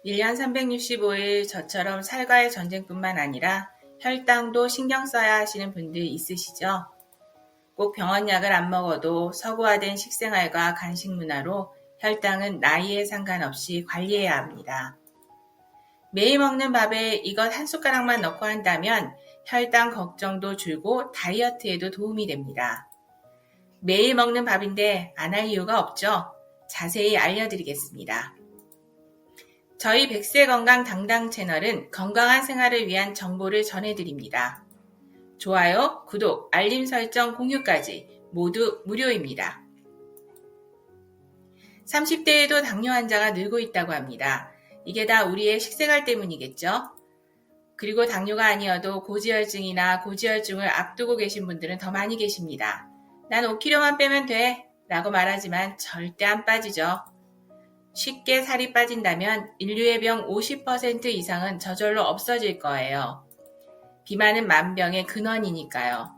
1년 365일 저처럼 살과의 전쟁뿐만 아니라 혈당도 신경 써야 하시는 분들 있으시죠? 꼭 병원약을 안 먹어도 서구화된 식생활과 간식 문화로 혈당은 나이에 상관없이 관리해야 합니다. 매일 먹는 밥에 이것 한 숟가락만 넣고 한다면 혈당 걱정도 줄고 다이어트에도 도움이 됩니다. 매일 먹는 밥인데 안 할 이유가 없죠? 자세히 알려드리겠습니다. 저희 100세 건강 당당 채널은 건강한 생활을 위한 정보를 전해드립니다. 좋아요, 구독, 알림 설정, 공유까지 모두 무료입니다. 30대에도 당뇨 환자가 늘고 있다고 합니다. 이게 다 우리의 식생활 때문이겠죠? 그리고 당뇨가 아니어도 고지혈증이나 고지혈증을 앞두고 계신 분들은 더 많이 계십니다. 난 5kg만 빼면 돼 라고 말하지만 절대 안 빠지죠. 쉽게 살이 빠진다면 인류의 병 50% 이상은 저절로 없어질 거예요. 비만은 만병의 근원이니까요.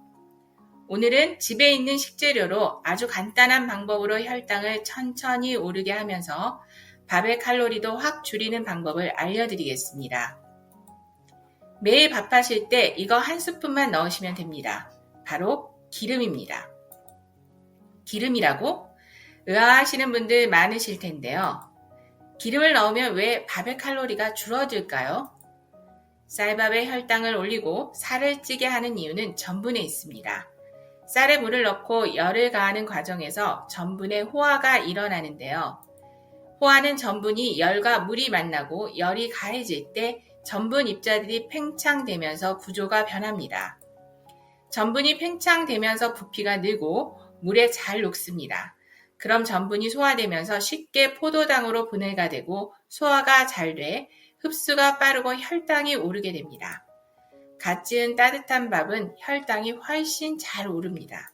오늘은 집에 있는 식재료로 아주 간단한 방법으로 혈당을 천천히 오르게 하면서 밥의 칼로리도 확 줄이는 방법을 알려드리겠습니다. 매일 밥하실 때 이거 한 스푼만 넣으시면 됩니다. 바로 기름입니다. 기름이라고? 의아하시는 분들 많으실 텐데요. 기름을 넣으면 왜 밥의 칼로리가 줄어들까요? 쌀밥에 혈당을 올리고 살을 찌게 하는 이유는 전분에 있습니다. 쌀에 물을 넣고 열을 가하는 과정에서 전분의 호화가 일어나는데요. 호화는 전분이 열과 물이 만나고 열이 가해질 때 전분 입자들이 팽창되면서 구조가 변합니다. 전분이 팽창되면서 부피가 늘고 물에 잘 녹습니다. 그럼 전분이 소화되면서 쉽게 포도당으로 분해가 되고 소화가 잘 돼 흡수가 빠르고 혈당이 오르게 됩니다. 갓 지은 따뜻한 밥은 혈당이 훨씬 잘 오릅니다.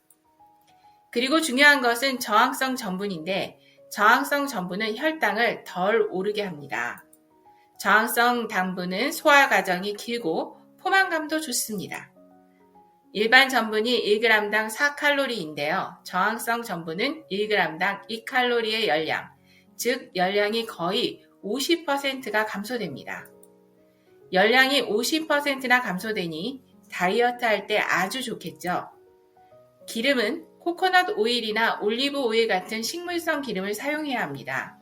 그리고 중요한 것은 저항성 전분인데 저항성 전분은 혈당을 덜 오르게 합니다. 저항성 당분은 소화 과정이 길고 포만감도 좋습니다. 일반 전분이 1g당 4칼로리인데요. 저항성 전분은 1g당 2칼로리의 열량, 즉 열량이 거의 50%가 감소됩니다. 열량이 50%나 감소되니 다이어트 할 때 아주 좋겠죠. 기름은 코코넛 오일이나 올리브 오일 같은 식물성 기름을 사용해야 합니다.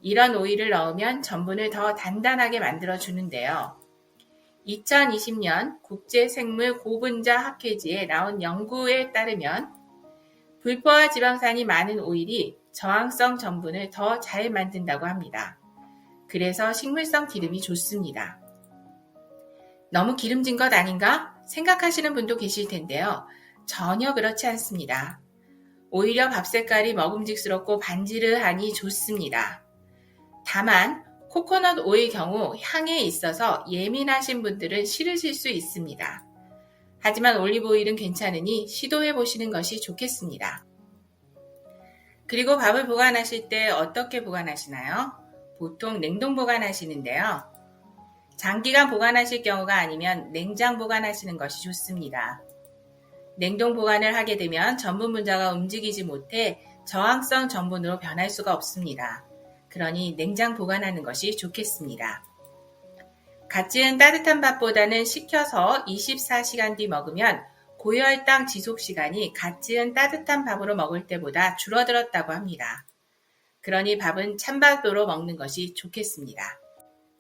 이런 오일을 넣으면 전분을 더 단단하게 만들어 주는데요. 2020년 국제생물 고분자 학회지에 나온 연구에 따르면 불포화 지방산이 많은 오일이 저항성 전분을 더 잘 만든다고 합니다. 그래서 식물성 기름이 좋습니다. 너무 기름진 것 아닌가 생각하시는 분도 계실 텐데요. 전혀 그렇지 않습니다. 오히려 밥 색깔이 먹음직스럽고 반지르하니 좋습니다. 다만 코코넛 오일 경우 향에 있어서 예민하신 분들은 싫으실 수 있습니다. 하지만 올리브 오일은 괜찮으니 시도해 보시는 것이 좋겠습니다. 그리고 밥을 보관하실 때 어떻게 보관하시나요? 보통 냉동 보관하시는데요. 장기간 보관하실 경우가 아니면 냉장 보관하시는 것이 좋습니다. 냉동 보관을 하게 되면 전분 분자가 움직이지 못해 저항성 전분으로 변할 수가 없습니다. 그러니 냉장 보관하는 것이 좋겠습니다. 갓 지은 따뜻한 밥보다는 식혀서 24시간 뒤 먹으면 고혈당 지속 시간이 갓 지은 따뜻한 밥으로 먹을 때보다 줄어들었다고 합니다. 그러니 밥은 찬밥으로 먹는 것이 좋겠습니다.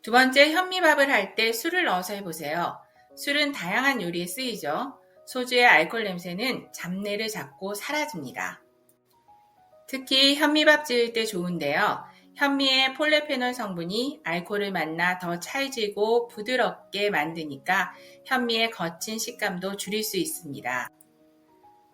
두 번째, 현미밥을 할 때 술을 넣어서 해보세요. 술은 다양한 요리에 쓰이죠. 소주의 알코올 냄새는 잡내를 잡고 사라집니다. 특히 현미밥 지을 때 좋은데요. 현미의 폴레페놀 성분이 알코올을 만나 더 찰지고 부드럽게 만드니까 현미의 거친 식감도 줄일 수 있습니다.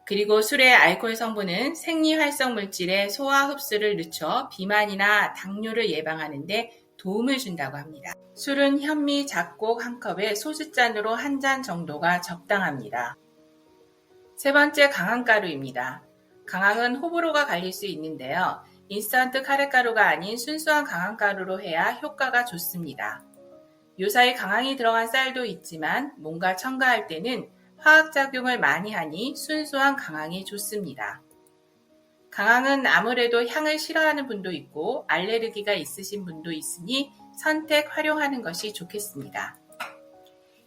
그리고 술의 알코올 성분은 생리활성 물질의 소화 흡수를 늦춰 비만이나 당뇨를 예방하는 데 도움을 준다고 합니다. 술은 현미 작곡 한 컵에 소주잔으로 한 잔 정도가 적당합니다. 세 번째, 강황가루입니다. 강황은 호불호가 갈릴 수 있는데요. 인스턴트 카레가루가 아닌 순수한 강황가루로 해야 효과가 좋습니다. 요사이 강황이 들어간 쌀도 있지만 뭔가 첨가할 때는 화학작용을 많이 하니 순수한 강황이 좋습니다. 강황은 아무래도 향을 싫어하는 분도 있고 알레르기가 있으신 분도 있으니 선택 활용하는 것이 좋겠습니다.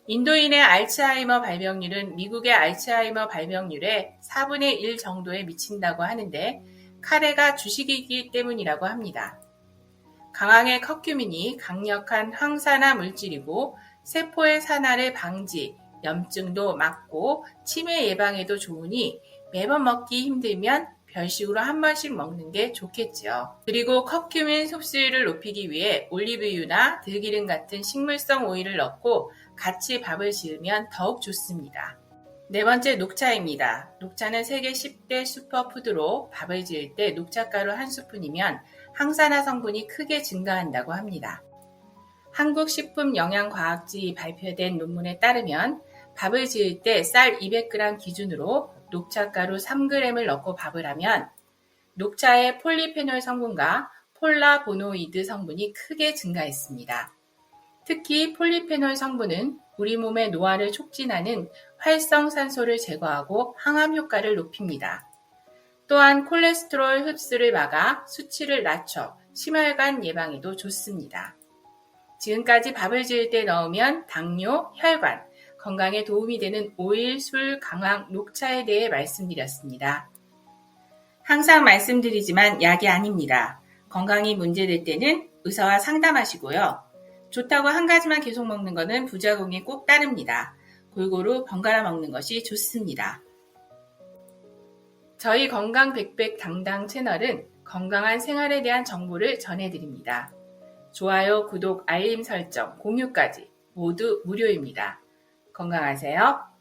인도인의 알츠하이머 발병률은 미국의 알츠하이머 발병률의 4분의 1 정도에 미친다고 하는데 카레가 주식이기 때문이라고 합니다. 강황의 커큐민이 강력한 항산화 물질이고 세포의 산화를 방지, 염증도 막고 치매 예방에도 좋으니 매번 먹기 힘들면 별식으로 한 번씩 먹는 게 좋겠죠. 그리고 커큐민 섭취율을 높이기 위해 올리브유나 들기름 같은 식물성 오일을 넣고 같이 밥을 지으면 더욱 좋습니다. 네 번째, 녹차입니다. 녹차는 세계 10대 슈퍼푸드로 밥을 지을 때 녹차가루 1스푼이면 항산화 성분이 크게 증가한다고 합니다. 한국식품영양과학지 발표된 논문에 따르면 밥을 지을 때 쌀 200g 기준으로 녹차가루 3g을 넣고 밥을 하면 녹차의 폴리페놀 성분과 폴라보노이드 성분이 크게 증가했습니다. 특히 폴리페놀 성분은 우리 몸의 노화를 촉진하는 활성산소를 제거하고 항암 효과를 높입니다. 또한 콜레스테롤 흡수를 막아 수치를 낮춰 심혈관 예방에도 좋습니다. 지금까지 밥을 지을 때 넣으면 당뇨, 혈관, 건강에 도움이 되는 오일, 술, 강황, 녹차에 대해 말씀드렸습니다. 항상 말씀드리지만 약이 아닙니다. 건강이 문제될 때는 의사와 상담하시고요. 좋다고 한 가지만 계속 먹는 것은 부작용이 꼭 따릅니다. 골고루 번갈아 먹는 것이 좋습니다. 저희 건강 백백 당당 채널은 건강한 생활에 대한 정보를 전해드립니다. 좋아요, 구독, 알림 설정, 공유까지 모두 무료입니다. 건강하세요.